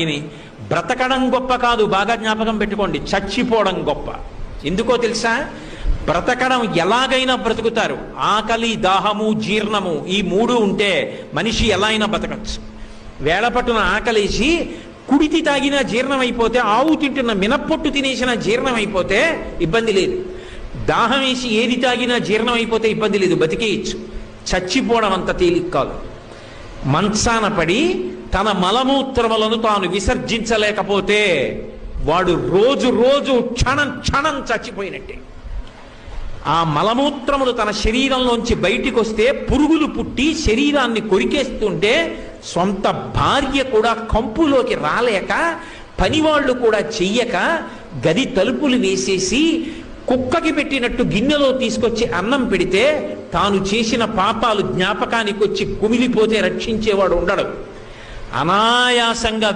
ఇది బ్రతకడం గొప్ప కాదు, బాగా జ్ఞాపకం పెట్టుకోండి, చచ్చిపోవడం గొప్ప. ఎందుకో తెలుసా? బ్రతకడం ఎలాగైనా బ్రతుకుతారు. ఆకలి, దాహము, జీర్ణము ఈ మూడు ఉంటే మనిషి ఎలా అయినా బ్రతకచ్చు. వేళపట్టున ఆకలేసి కుడితి తాగినా జీర్ణం అయిపోతే, ఆవు తింటున్న మినప్పొట్టు తినేసిన జీర్ణం అయిపోతే ఇబ్బంది లేదు. దాహం వేసి ఏది తాగినా జీర్ణం అయిపోతే ఇబ్బంది లేదు, బతికేయచ్చు. చచ్చిపోవడం అంత తేలిక కాదు. మంచాన పడి తన మలమూత్రములను తాను విసర్జించలేకపోతే వాడు రోజు రోజు క్షణం క్షణం చచ్చిపోయినట్టే. ఆ మలమూత్రములు తన శరీరంలోంచి బయటికి వస్తే పురుగులు పుట్టి శరీరాన్ని కొరికేస్తుంటే సొంత భార్య కూడా కంపులోకి రాలేక, పనివాళ్లు కూడా చెయ్యక, గది తలుపులు వేసేసి కుక్కకి పెట్టినట్టు గిన్నెలో తీసుకొచ్చి అన్నం పెడితే తాను చేసిన పాపాలు జ్ఞాపకానికి వచ్చి కుమిలిపోతే రక్షించేవాడు ఉండడు. అనాయాసంగా